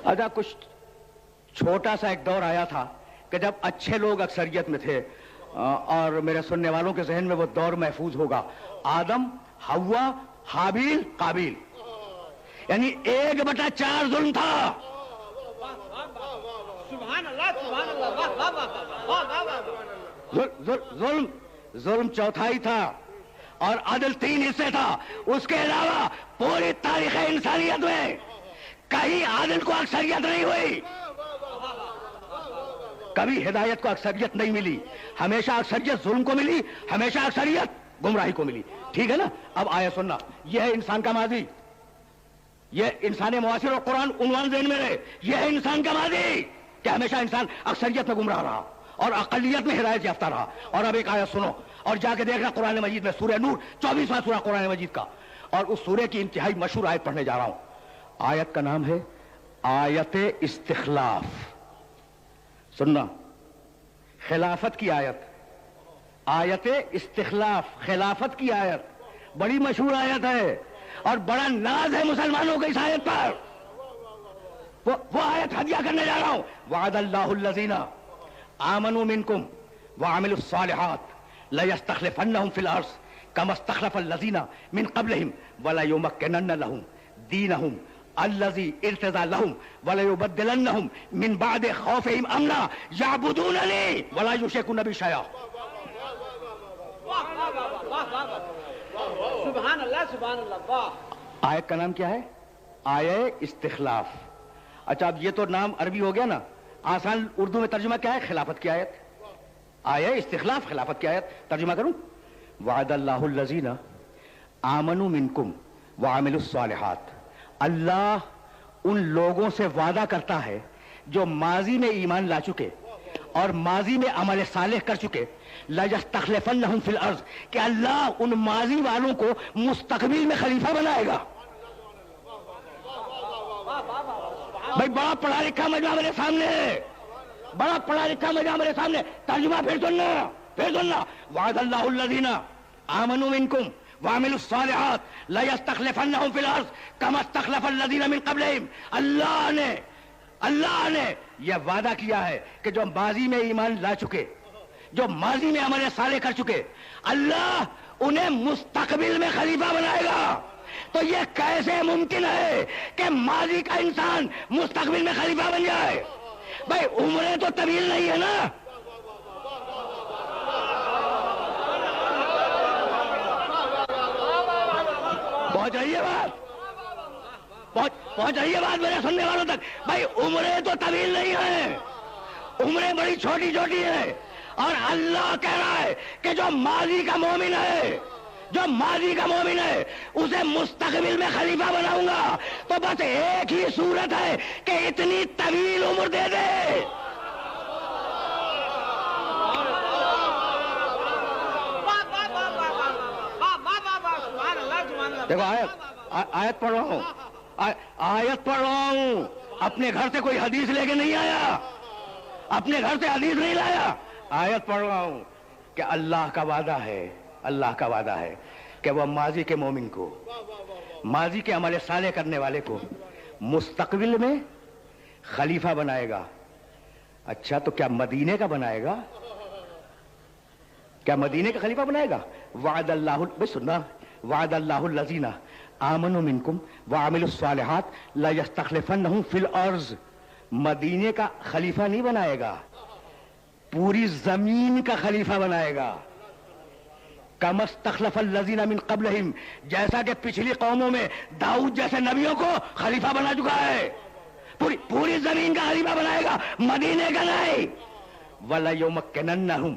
اچھا کچھ چھوٹا سا ایک دور آیا تھا کہ جب اچھے لوگ اکثریت میں تھے، اور میرے سننے والوں کے ذہن میں وہ دور محفوظ ہوگا. آدم، حوا، حابیل، قابیل، یعنی 1/4 ظلم تھا. سبحان اللہ سبحان اللہ. ظلم چوتھائی تھا اور عدل 3 حصے تھا. اس کے علاوہ پوری تاریخ انسانیت میں کہیں عادل کو اکثریت نہیں ہوئی، کبھی ہدایت کو اکثریت نہیں ملی. ہمیشہ اکثریت ظلم کو ملی، ہمیشہ اکثریت گمراہی کو ملی. ٹھیک ہے نا؟ اب آیا سننا، یہ ہے انسان کا ماضی، یہ انسان معاصر اور قرآن عنوان ذہن میں رہے. یہ ہے انسان کا ماضی کہ ہمیشہ انسان اکثریت میں گمراہ رہا اور اقلیت میں ہدایت یافتہ رہا. اور اب ایک آیت سنو اور جا کے دیکھنا قرآن مجید میں، سورہ نور 24واں سورہ قرآن مجید کا، اور اس سورہ کی انتہائی مشہور آیت پڑھنے جا رہا ہوں. آیت کا نام ہے آیت استخلاف. سننا، خلافت کی آیت، آیت استخلاف، خلافت کی آیت، بڑی مشہور آیت ہے اور بڑا ناز ہے مسلمانوں کو اس آیت پر. وہ آیت ہدیہ کرنے جا رہا ہوں. وعد اللہ الذین آمنوا منکم وعملوا الصالحات لیستخلفنہم فی الارض کما استخلف الذین من قبلہم ولیمکنن لہم دینہم الذی ارتضی لہم ولیبدلنہم من بعد خوفہم امنا یعبدوننی ولا یشرکون بی شیئا. سبحان اللہ سبحان اللہ. آیت کا نام کیا ہے؟ آیت استخلاف. اچھا اب یہ تو نام عربی ہو گیا نا، آسان اردو میں ترجمہ کیا ہے؟ خلافت کی آیت. آیت استخلاف، خلافت کی آیت. ترجمہ کروں، وعد اللہ الذین آمنوا منکم وعملوا الصالحات. اللہ ان لوگوں سے وعدہ کرتا ہے جو ماضی میں ایمان لا چکے اور ماضی میں عمل صالح کر چکے. لَيَسْتَخْلِفَنَّهُمْ فِي الْأَرْضِ، کہ اللہ ان ماضی والوں کو مستقبل میں خلیفہ بنائے گا. بھائی بڑا پڑھا لکھا مجمع میرے سامنے ہے، بڑا پڑھا لکھا مجمع میرے سامنے. ترجمہ پھر سننا. وعد اللہ الذین آمنوا منکم وعملوا الصالحات لیستخلفنہم فی الارض کما استخلف الذین من قبلہم. اللہ نے یہ وعدہ کیا ہے کہ جو ماضی میں ایمان لا چکے، جو ماضی میں عمل صالح کر چکے، اللہ انہیں مستقبل میں خلیفہ بنائے گا. تو یہ کیسے ممکن ہے کہ ماضی کا انسان مستقبل میں خلیفہ بن جائے؟ بھائی عمریں تو طویل نہیں ہے نا. پہنچ رہی ہے بات میرے سننے والوں تک. بھائی عمریں تو طویل نہیں ہیں، عمریں بڑی چھوٹی چھوٹی ہیں. اور اللہ کہہ رہا ہے کہ جو ماضی کا مومن ہے، جو ماضی کا مومن ہے، اسے مستقبل میں خلیفہ بناؤں گا. تو بس ایک ہی صورت ہے کہ اتنی طویل عمر دے دے. دیکھو آیت پڑھ رہا ہوں، آیت پڑھ رہا ہوں. اپنے گھر سے کوئی حدیث لے کے نہیں آیا، اپنے گھر سے حدیث نہیں لایا. آیت پڑھ رہا ہوں کہ اللہ کا وعدہ ہے، اللہ کا وعدہ ہے کہ وہ ماضی کے مومن کو، ماضی کے عمل صالح کرنے والے کو مستقبل میں خلیفہ بنائے گا. اچھا تو کیا مدینے کا بنائے گا؟ کیا مدینے کا خلیفہ بنائے گا؟ وعد اللہ، بھائی سننا، وعد اللہ الذین آمنوا منکم وعملوا الصالحات لیستخلفنہم فی الارض. مدینے کا خلیفہ نہیں بنائے گا، پوری زمین کا خلیفہ بنائے گا. کما استخلف الذین من قبلہم، جیسا کہ پچھلی قوموں میں داؤد جیسے نبیوں کو خلیفہ بنا چکا ہے. پوری زمین کا خلیفہ بنائے گا، مدینے کا نہیں. وَلَيُمَكِّنَنَّهُمْ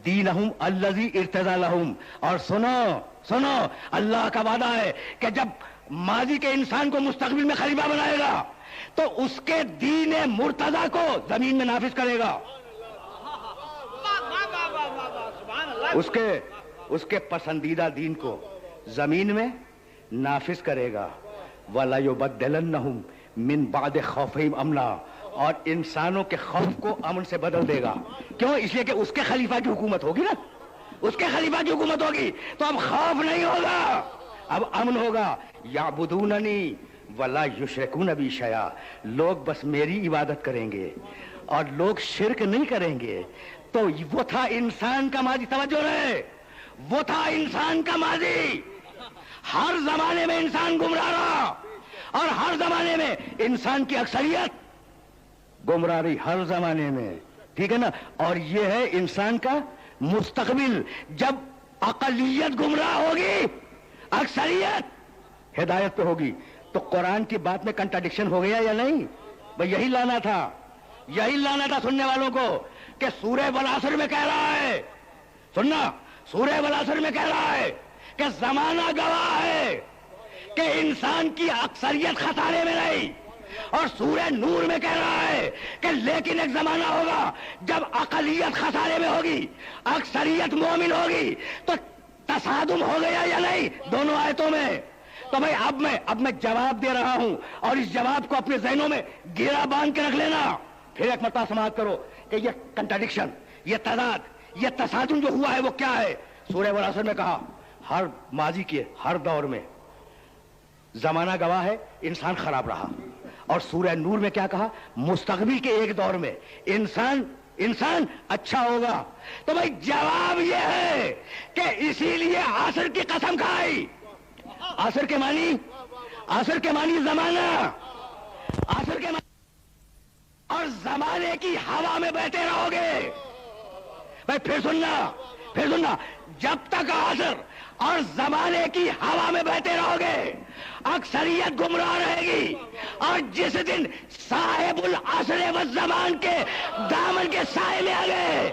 دِينَهُمْ الَّذِي ارْتَضَىٰ لَهُمْ. اور سنو اللہ کا وعدہ ہے کہ جب ماضی کے انسان کو مستقبل میں خلیفہ بنائے گا تو اس کے دین مرتضی کو زمین میں نافذ کرے گا. اس کے پسندیدہ دین کو زمین میں نافذ کرے گا. وَلَيُبَدِّلَنَّهُمْ مِن بَعْدِ خَوْفِهِمْ أَمْنًا. اور انسانوں کے خوف کو امن سے بدل دے گا. کیوں؟ اس لیے کہ اس کے خلیفہ کی حکومت ہوگی نا، اس کے خلیفہ کی حکومت ہوگی تو اب خوف نہیں ہوگا، اب امن ہوگا. یعبدوننی वला युशरिकून बी शया, लोग बस मेरी इबादत करेंगे और लोग शिरक नहीं करेंगे। तो वो था इंसान का माजी, तवज्जो रहे, वो था इंसान का माजी। हर जमाने में इंसान गुमराह रहा और हर जमाने में इंसान की अक्सरियत गुमराह रही, हर जमाने में, ठीक है ना। और ये है इंसान का मुस्तकबिल, जब अकलियत गुमराह होगी, अक्सरियत हिदायत पे होगी। तो कुरान की बात में कंट्राडिक्शन हो गया या नहीं? भाई यही लाना था, यही लाना था सुनने वालों को कि सूरह वल असर में कह रहा है, सुनना, सूरह वल असर में कह रहा है कि जमाना गवाह है कि इंसान की अक्सरियत खसारे में नहीं, और सूरह नूर में कह रहा है कि लेकिन एक जमाना होगा जब अकलियत खसारे में होगी, अक्सरियत मोमिन होगी। तो तसादुम हो गया या नहीं दोनों आयतों में? तो भाई अब मैं जवाब दे रहा हूं और इस जवाब को अपने जहनों में घेरा बांध के रख लेना। फिर एक मरतबा समाप्त करो कि ये कंट्राडिक्शन, ये तजाद, ये तसादुम जो हुआ है वो क्या है। सूरह वल असर में कहा हर माजी के हर दौर में जमाना गवाह है इंसान खराब रहा, और सूरह नूर में क्या कहा, मुस्तकबिल के एक दौर में इंसान अच्छा होगा। तो भाई जवाब यह है कि इसीलिए असर की कसम खाई। असर के मानी जमाना, असर के मानी, और जमाने की हवा में बहते रहोगे। भाई फिर सुनना, जब तक असर और जमाने की हवा में बहते रहोगे अक्सरियत गुमराह रहेगी, और जिस दिन साहिबुल असर व जमान के दामन के साए में आ गए,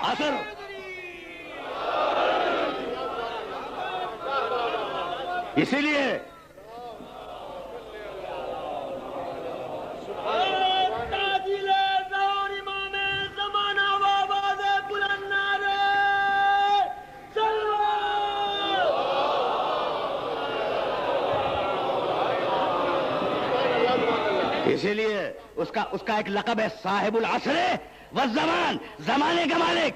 असर इसीलिए उसका एक लक़ब है साहिबुल असर व ज़मान, जमाने का मालिक,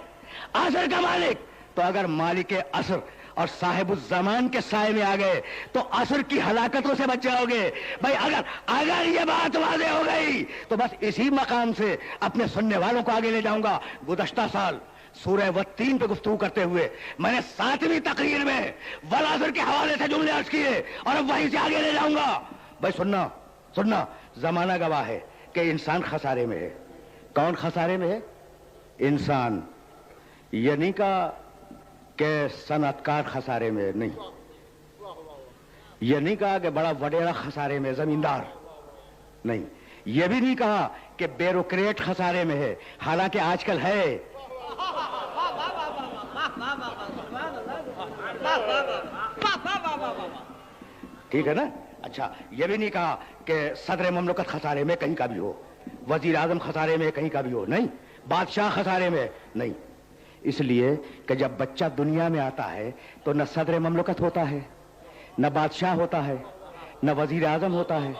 असर का मालिक। तो अगर मालिक असर और साहिबुल ज़मान के साए में आ गए तो असर की हलाकतों से बच जाओगे। भाई अगर ये बात वाज़ेह हो गई तो बस इसी मकाम से अपने सुनने वालों को आगे ले जाऊंगा। गुज़श्ता साल सूरह वत्तीन पे गुफ्तगू करते हुए मैंने 7वीं तकरीर में वल असर के हवाले से जुमले अर्ज किए और अब वहीं से आगे ले जाऊंगा। भाई सुनना, जमाना गवाह है कि इंसान खसारे में है। कौन खसारे में है? इंसान। ये नहीं कहा कि सनअतकार खसारे में, नहीं। ये नहीं कहा कि बड़ा वडेरा खसारे में, जमींदार, नहीं। ये भी नहीं कहा कि ब्यूरोक्रेट खसारे में है, हालांकि आजकल है। ठीक है ना? अच्छा, ये भी नहीं कहा कि सदर ममलकत खसारे में कहीं का भी हो, वजीर आजम खसारे में कहीं का भी हो, नहीं। बादशाह खसारे में, नहीं। इसलिए कि जब बच्चा दुनिया में आता है तो न सदर ममलकत होता है, न बादशाह होता है, न वजीर आजम होता है,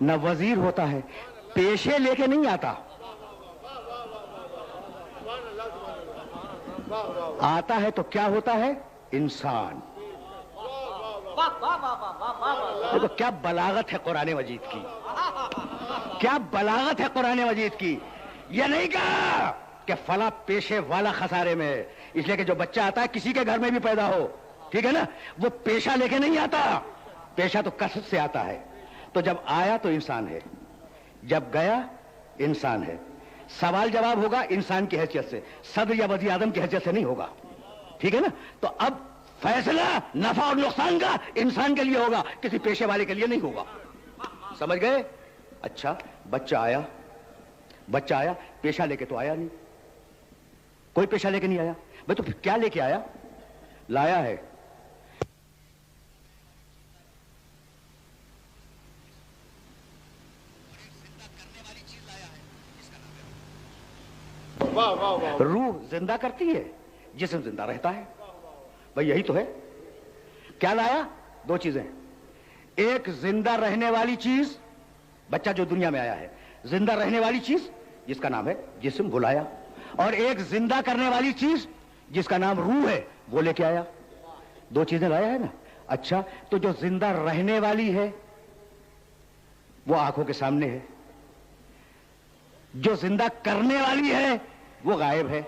न वजीर होता है, पेशे लेके नहीं आता। आता है तो क्या होता है? इंसान। देखो क्या बलागत है कुरान मजीद की, क्या बलागत है कुरान मजीद की। यह नहीं कहा कि फला पेशे वाला खसारे में, इसलिए कि जो बच्चा आता है किसी के घर में भी पैदा हो, ठीक है ना, वो पेशा लेके नहीं आता, पेशा तो कसरत से आता है। तो जब आया तो इंसान है, जब गया इंसान है। सवाल जवाब होगा इंसान की हैसियत से, सदर या वज़ीर आज़म की हैसियत से नहीं होगा, ठीक है ना। तो अब फैसला नफा और नुकसान का इंसान के लिए होगा, किसी पेशे वाले के लिए नहीं होगा। समझ गए? अच्छा, बच्चा आया, पेशा लेके तो आया नहीं, कोई पेशा लेके नहीं आया। भाई तो फिर क्या लेके आया? लाया है रूह जिंदा करती है, जिस्म जिंदा रहता है। भाई यही तो है। क्या लाया? 2 चीजें। एक जिंदा रहने वाली चीज, बच्चा जो दुनिया में आया है, जिंदा रहने वाली चीज जिसका नाम है जिस्म, वो लाया, और एक जिंदा करने वाली चीज जिसका नाम रूह है, वो लेके आया। दो चीजें लाया है ना। अच्छा, तो जो जिंदा रहने वाली है वो आंखों के सामने है, जो जिंदा करने वाली है वो गायब है।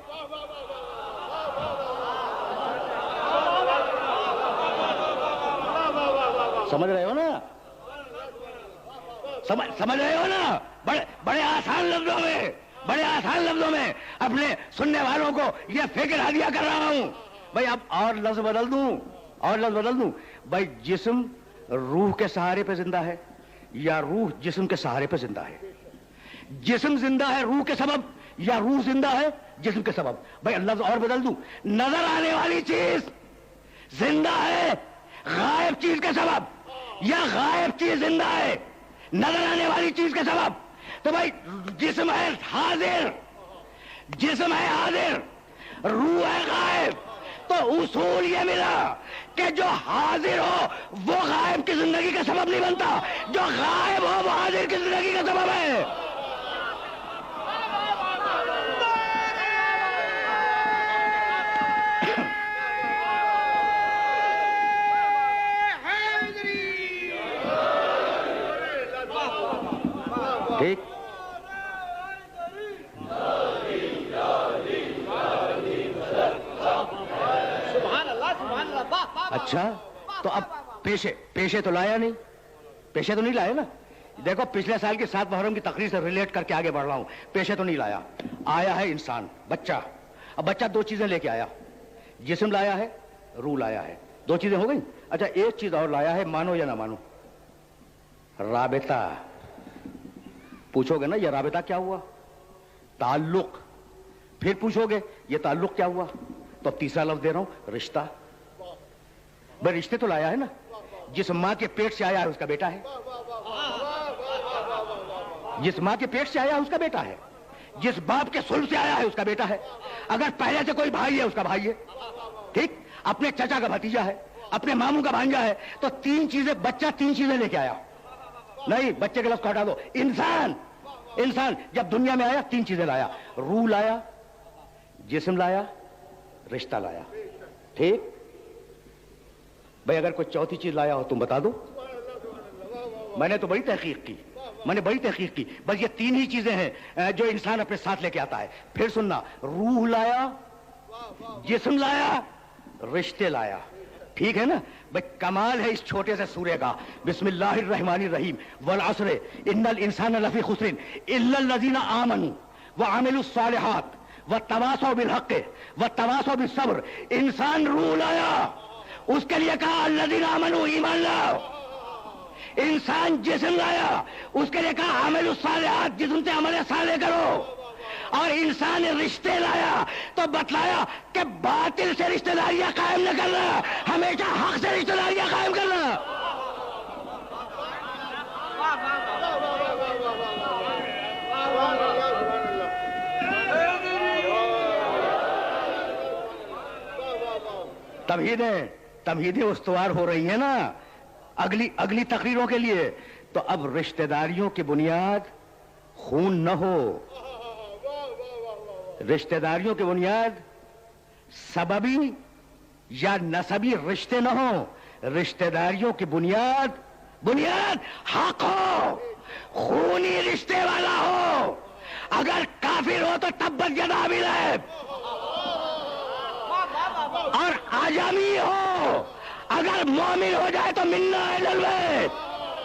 समझ रहे हो ना? समझ रहे हो ना? बड़े आसान लफ्जों में, बड़े आसान लफ्जों में अपने सुनने वालों को यह फिक्र हादिया कर रहा हूं। भाई अब और लफ्ज बदल दूं भाई, जिस्म रूह के सहारे पे जिंदा है या रूह जिस्म के सहारे पे जिंदा है? जिस्म जिंदा है रूह के सबब या रूह जिंदा है जिस्म के सबब? भाई लफ्ज और बदल दूं, नजर आने वाली चीज जिंदा है गायब चीज के सबब या गायब चीज जिंदा है नजर आने वाली चीज के सबब? तो भाई जिस्म है हाजिर, जिस्म है हाजिर, रूह है गायब। तो उसूल ये मिला कि जो हाजिर हो वो गायब की जिंदगी का सबब नहीं बनता, जो गायब हो वो हाजिर की जिंदगी का सबब है। ठीक? अच्छा, तो अब पेशे तो लाया नहीं, पेशे तो नहीं लाए ना। देखो पिछले साल की 7 मुहर्रम की तकरीर से रिलेट करके आगे बढ़ रहा हूं। पेशे तो नहीं लाया, आया है इंसान, बच्चा। अब बच्चा दो चीजें लेके आया, जिस्म लाया है, रूह लाया है। दो चीजें हो गई। अच्छा, एक चीज और लाया है, मानो या ना मानो, राबिता। पूछोगे ना ये राबिता क्या हुआ? ताल्लुक। फिर पूछोगे ये ताल्लुक क्या हुआ? तो तीसरा लफ्ज दे रहा हूं, रिश्ता। भाई रिश्ते तो लाया है ना। जिस मां के पेट से आया है उसका बेटा है, जिस मां के पेट से आया है उसका बेटा है, जिस बाप के सुल्ब से आया है उसका बेटा है। अगर पहले से कोई भाई है उसका भाई है, ठीक? अपने चाचा का भतीजा है, अपने मामू का भांजा है। तो तीन चीजें, बच्चा तीन चीजें लेके आया। नहीं, बच्चे के लफ्ज को हटा दो। इंसान जब दुनिया में आया तीन चीजें लाया, रूह लाया, जिस्म लाया, रिश्ता लाया। ठीक? भाई अगर कोई चौथी चीज लाया हो तुम बता दो। मैंने तो बड़ी तहकीक की, बस ये तीन ही चीजें हैं जो इंसान अपने साथ लेके आता है। फिर सुनना, रूह लाया, जिस्म लाया, रिश्ते लाया। ठीक है ना? भाई कमाल है इस छोटे से सूर्य का। बिस्मिल्लाहिर्रहमानिर्रहीम, वल अस्र इन्नल इंसाना लफी खुस्रिन इल्लल लज़ीना आमनू व अमिलुस सालिहात व तवासौ बिल हक़्क़ व तवासौ बिस सब्र। इंसान रूह लाया, उसके लिए कहा अल्लज़ीना आमनू, ईमान लाओ। इंसान जिस्म लाया, उसके लिए कहा अमिलुस सालिहात, जिस्म से अमल साले करो। और इंसान ने रिश्ते लाया तो बतलाया कि बातिल से रिश्तेदारियां कायम न करना, हमेशा हक से रिश्तेदारियां कायम करना। तमहीदें उस्तवार हो रही है ना अगली तकरीरों के लिए। तो अब रिश्तेदारियों की बुनियाद खून न हो, रिश्तेदारियों की बुनियाद सबबी या नसबी रिश्ते न हो, रिश्तेदारियों की बुनियाद हक हो, खूनी रिश्ते वाला हो। अगर काफिर हो तो तब्बत यदा अबी लहब, और आजामी हो, अगर मोमिन हो जाए तो मिन्ना इलल बैत।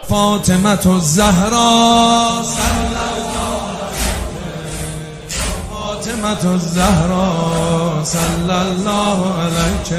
फातिमा ज़हरा فاطمة الزهراء صلى الله عليك